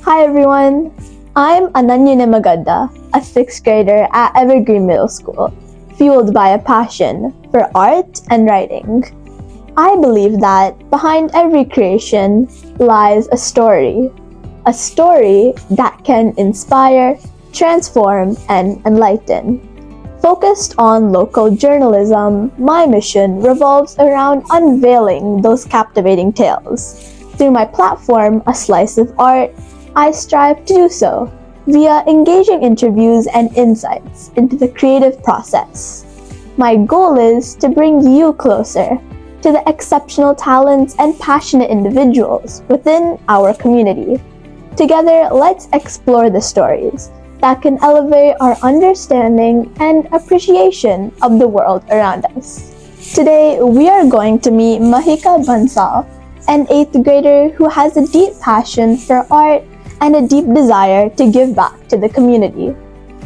Hi everyone, I'm Ananya Nimagada, a 6th grader at Evergreen Middle School, fueled by a passion for art and writing. I believe that behind every creation lies a story that can inspire, transform, and enlighten. Focused on local journalism, my mission revolves around unveiling those captivating tales. Through my platform, A Slice of Art, I strive to do so via engaging interviews and insights into the creative process. My goal is to bring you closer to the exceptional talents and passionate individuals within our community. Together, let's explore the stories that can elevate our understanding and appreciation of the world around us. Today, we are going to meet Mahika Bansal, an 8th grader who has a deep passion for art and a deep desire to give back to the community.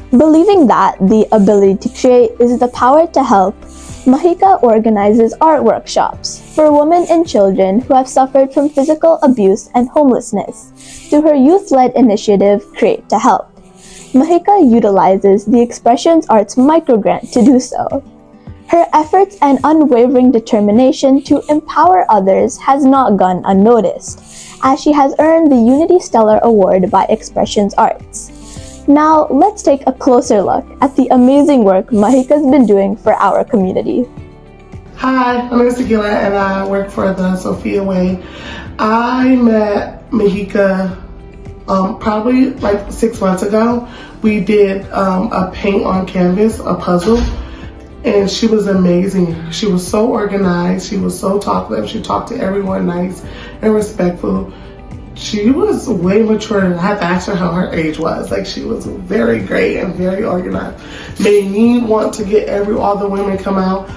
Believing that the ability to create is the power to help, Mahika organizes art workshops for women and children who have suffered from physical abuse and homelessness through her youth-led initiative, Create2help. Mahika utilizes the Expressions Arts microgrant to do so. Her efforts and unwavering determination to empower others has not gone unnoticed, as she has earned the Unity Stellar Award by Expressions Arts. Now, let's take a closer look at the amazing work Mahika's been doing for our community. Hi, my name is Tequila and I work for the Sophia Way. I met Mahika probably like 6 months ago. We did a paint on canvas, a puzzle, and she was amazing. She was so organized, she was so talkative, she talked to everyone nice and respectful. She was way mature, and I had to ask her how her age was. Like, she was very great and very organized. Made me want to get all the women come out.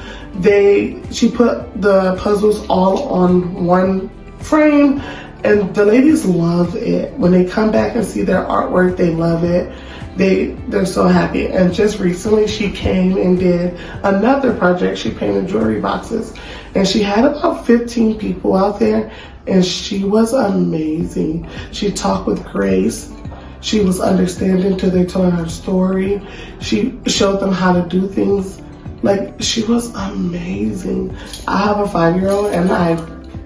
She put the puzzles all on one frame, and the ladies love it. When they come back and see their artwork, they love it. They're so happy. And just recently she came and did another project. She painted jewelry boxes, and she had about 15 people out there, and she was amazing. She talked with grace. She was understanding till they told her story. She showed them how to do things. Like, she was amazing. I have a 5-year-old, and I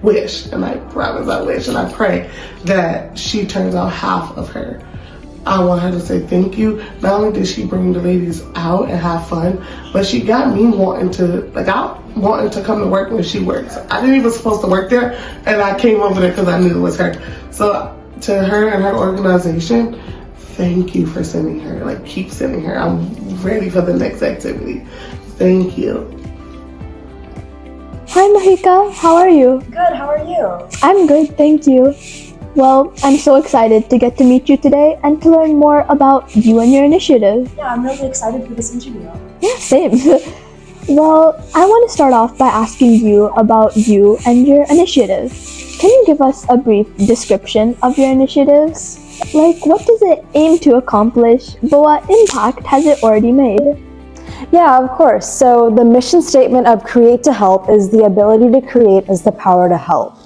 wish, and I promise I wish, and I pray that she turns out half of her. I want her to say thank you. Not only did she bring the ladies out and have fun, but she got me wanting to come to work when she works. I didn't even supposed to work there, and I came over there because I knew it was her. So to her and her organization, thank you for sending her. Like, keep sending her. I'm ready for the next activity. Thank you. Hi Mahika, how are you? Good, how are you? I'm good, thank you. Well, I'm so excited to get to meet you today and to learn more about you and your initiative. Yeah, I'm really excited for this interview. Yeah, same. Well, I want to start off by asking you about you and your initiative. Can you give us a brief description of your initiatives? Like, what does it aim to accomplish, but what impact has it already made? Yeah, of course. So the mission statement of Create2help is the ability to create is the power to help.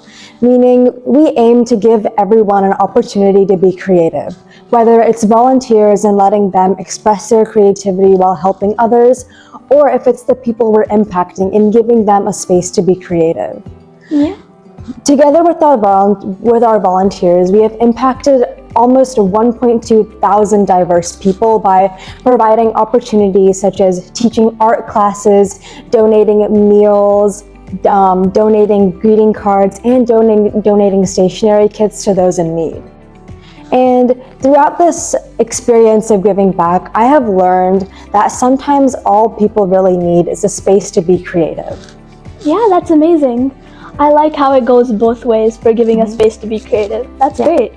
Meaning, we aim to give everyone an opportunity to be creative, whether it's volunteers and letting them express their creativity while helping others, or if it's the people we're impacting in giving them a space to be creative. Yeah. Together with our volunteers, we have impacted almost 1.2 thousand diverse people by providing opportunities such as teaching art classes, donating meals, donating greeting cards, and donating stationery kits to those in need. And throughout this experience of giving back, I have learned that sometimes all people really need is a space to be creative. Yeah, that's amazing. I like how it goes both ways for giving a space to be creative. That's great.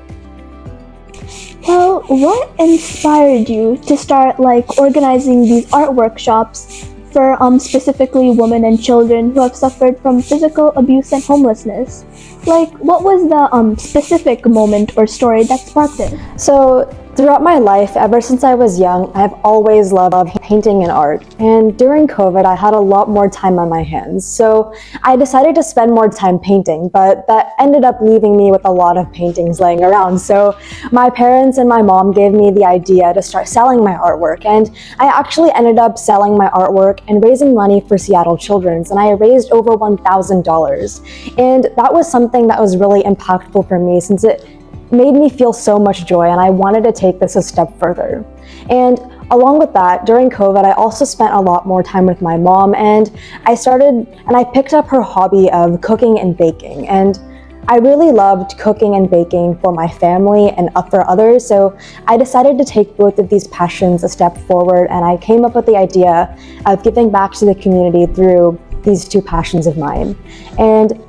Well, what inspired you to start organizing these art workshops for specifically women and children who have suffered from physical abuse and homelessness? What was the specific moment or story that sparked it? So Throughout my life, ever since I was young, I've always loved painting and art. And during COVID, I had a lot more time on my hands. So I decided to spend more time painting, but that ended up leaving me with a lot of paintings laying around. So my parents and my mom gave me the idea to start selling my artwork. And I actually ended up selling my artwork and raising money for Seattle Children's. And I raised over $1,000. And that was something that was really impactful for me since it made me feel so much joy, and I wanted to take this a step further. And along with that, during COVID, I also spent a lot more time with my mom, and I picked up her hobby of cooking and baking. And I really loved cooking and baking for my family and for others, so I decided to take both of these passions a step forward, and I came up with the idea of giving back to the community through these two passions of mine. And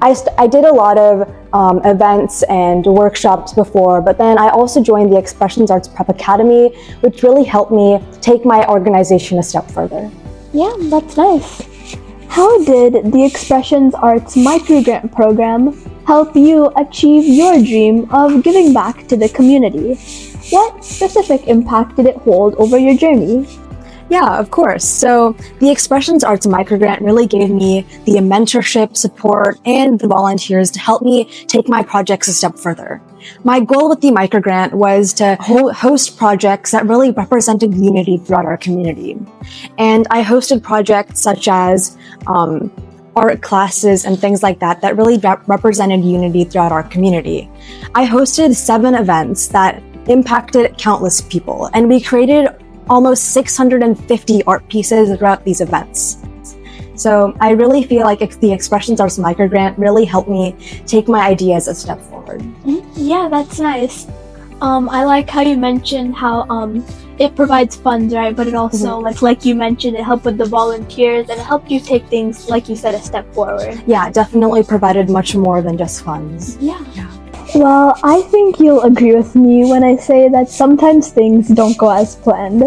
I did a lot of events and workshops before, but then I also joined the Expressions Arts Prep Academy, which really helped me take my organization a step further. Yeah, that's nice. How did the Expressions Arts Microgrant program help you achieve your dream of giving back to the community? What specific impact did it hold over your journey? Yeah, of course. So the Expressions Arts Microgrant really gave me the mentorship, support, and the volunteers to help me take my projects a step further. My goal with the microgrant was to host projects that really represented unity throughout our community. And I hosted projects such as art classes and things like that that really represented unity throughout our community. I hosted 7 events that impacted countless people, and we created almost 650 art pieces throughout these events. So I really feel like the Expressions Arts Microgrant really helped me take my ideas a step forward. Yeah, that's nice. I like how you mentioned how it provides funds, right? But it also, like you mentioned, it helped with the volunteers and it helped you take things, like you said, a step forward. Yeah, it definitely provided much more than just funds. Yeah. Well, I think you'll agree with me when I say that sometimes things don't go as planned.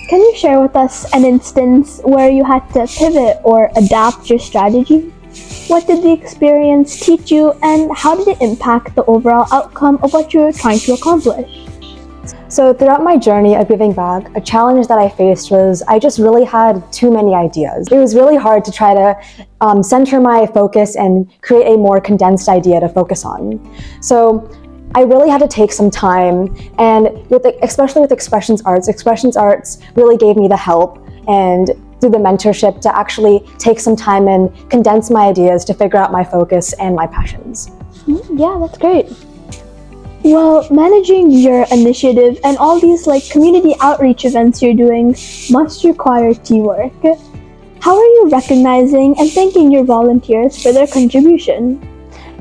Can you share with us an instance where you had to pivot or adapt your strategy? What did the experience teach you, and how did it impact the overall outcome of what you were trying to accomplish? So throughout my journey of giving back, a challenge that I faced was I just really had too many ideas. It was really hard to try to center my focus and create a more condensed idea to focus on. So I really had to take some time, and especially with Expressions Arts really gave me the help and through the mentorship to actually take some time and condense my ideas to figure out my focus and my passions. Yeah, that's great. Well, managing your initiative and all these community outreach events you're doing must require teamwork. How are you recognizing and thanking your volunteers for their contribution?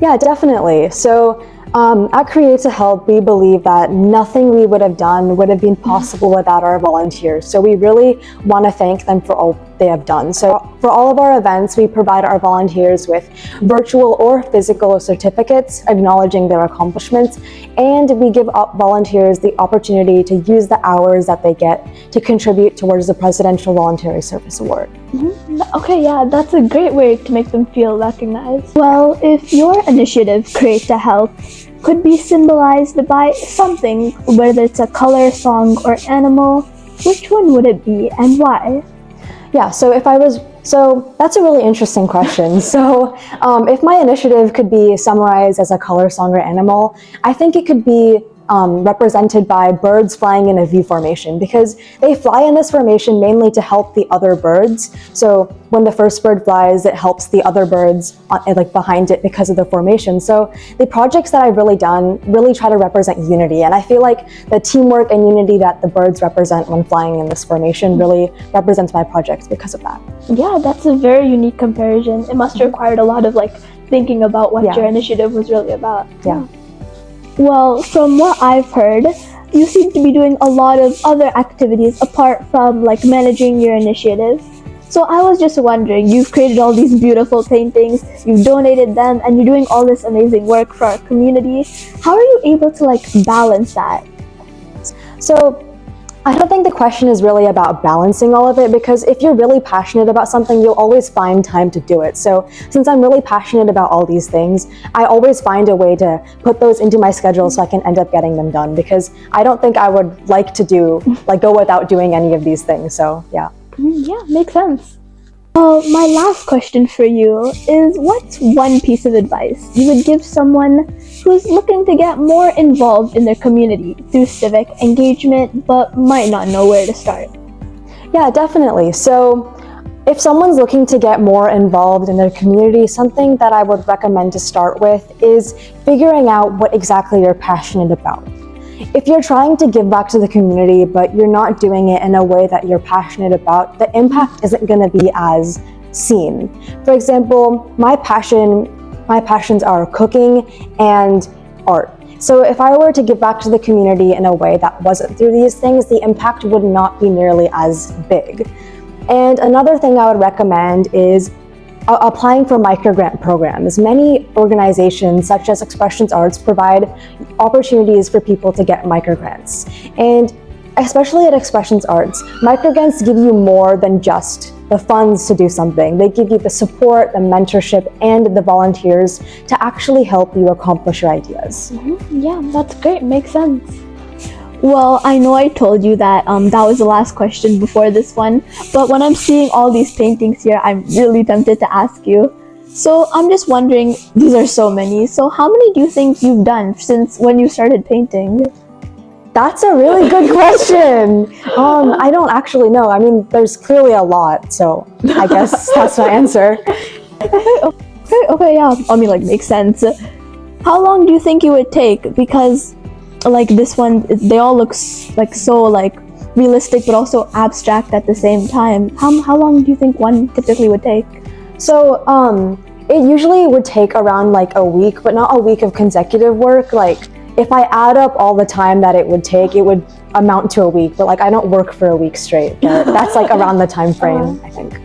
Yeah, definitely. So at Create2help, we believe that nothing we would have done would have been possible without our volunteers. So we really want to thank them for all they have done. So for all of our events, we provide our volunteers with virtual or physical certificates acknowledging their accomplishments, and we give volunteers the opportunity to use the hours that they get to contribute towards the Presidential Voluntary Service Award. Okay, yeah, that's a great way to make them feel recognized. Well, if your initiative, Create2help, could be symbolized by something, whether it's a color, song, or animal, which one would it be and why? Yeah, so that's a really interesting question. So if my initiative could be summarized as a color, song, or animal, I think it could be represented by birds flying in a V formation, because they fly in this formation mainly to help the other birds. So when the first bird flies, it helps the other birds behind it because of the formation. So the projects that I've really done really try to represent unity, and I feel like the teamwork and unity that the birds represent when flying in this formation really represents my projects because of that. Yeah, that's a very unique comparison. It must have required a lot of thinking about what your initiative was really about. Yeah. Well, from what I've heard, you seem to be doing a lot of other activities apart from managing your initiative. So I was just wondering, you've created all these beautiful paintings, you've donated them, and you're doing all this amazing work for our community. How are you able to balance that? So I don't think the question is really about balancing all of it, because if you're really passionate about something, you'll always find time to do it. So since I'm really passionate about all these things, I always find a way to put those into my schedule so I can end up getting them done, because I don't think I would like to go without doing any of these things. So yeah. Yeah, makes sense. Well, my last question for you is, what's one piece of advice you would give someone who's looking to get more involved in their community through civic engagement but might not know where to start? Yeah, definitely. So if someone's looking to get more involved in their community, something that I would recommend to start with is figuring out what exactly you're passionate about. If you're trying to give back to the community, but you're not doing it in a way that you're passionate about, the impact isn't going to be as seen. For example, my passions are cooking and art. So if I were to give back to the community in a way that wasn't through these things, the impact would not be nearly as big. And another thing I would recommend is applying for microgrant programs. Many organizations, such as Expressions Arts, provide opportunities for people to get microgrants. And especially at Expressions Arts, microgrants give you more than just the funds to do something. They give you the support, the mentorship, and the volunteers to actually help you accomplish your ideas. Yeah, that's great. Makes sense. Well, I know I told you that that was the last question before this one, but when I'm seeing all these paintings here, I'm really tempted to ask you. So I'm just wondering, these are so many, so how many do you think you've done since when you started painting? That's a really good question. I don't actually know. I mean, there's clearly a lot, so I guess that's my answer. Okay, yeah. I mean, like, makes sense. How long do you think it would take? Because like this one, they all look like so like realistic but also abstract at the same time. How long do you think one typically would take? So it usually would take around like a week, but not a week of consecutive work. Like if I add up all the time that it would take, it would amount to a week, but like I don't work for a week straight. But that's like around the time frame, I think.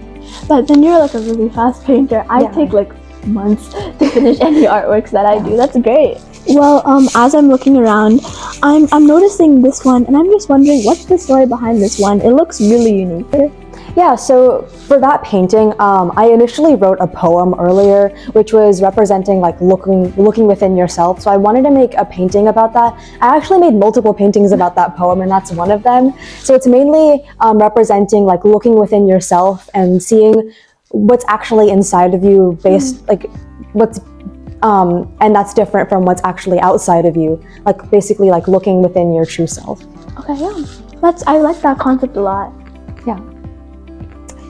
But then you're like a really fast painter. I take like months to finish any artworks that I do. That's great. Well, as I'm looking around, I'm noticing this one, and I'm just wondering, what's the story behind this one? It looks really unique. Yeah, so for that painting, I initially wrote a poem earlier, which was representing like looking within yourself. So I wanted to make a painting about that. I actually made multiple paintings about that poem, and that's one of them. So it's mainly representing like looking within yourself and seeing what's actually inside of you, based like what's and that's different from what's actually outside of you, like basically like looking within your true self. Okay, yeah, I like that concept a lot. Yeah.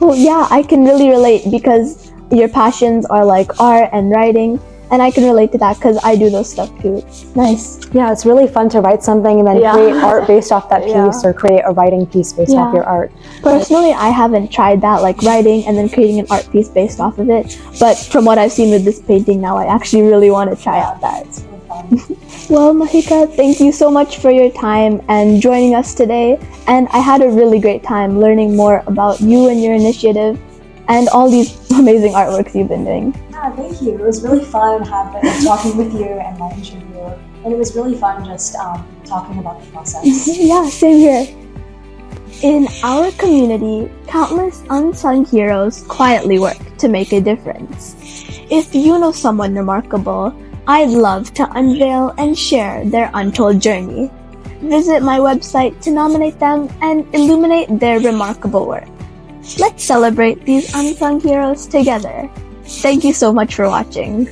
Well, yeah, I can really relate because your passions are like art and writing, and I can relate to that because I do those stuff too. It's nice. Yeah, it's really fun to write something and then create art based off that piece, or create a writing piece based off your art. Personally, I haven't tried that, like writing and then creating an art piece based off of it. But from what I've seen with this painting now, I actually really want to try out that. Well, Mahika, thank you so much for your time and joining us today. And I had a really great time learning more about you and your initiative and all these amazing artworks you've been doing. Yeah, thank you. It was really fun talking with you and my interview. And it was really fun just talking about the process. Yeah, same here. In our community, countless unsung heroes quietly work to make a difference. If you know someone remarkable, I'd love to unveil and share their untold journey. Visit my website to nominate them and illuminate their remarkable work. Let's celebrate these unsung heroes together. Thank you so much for watching.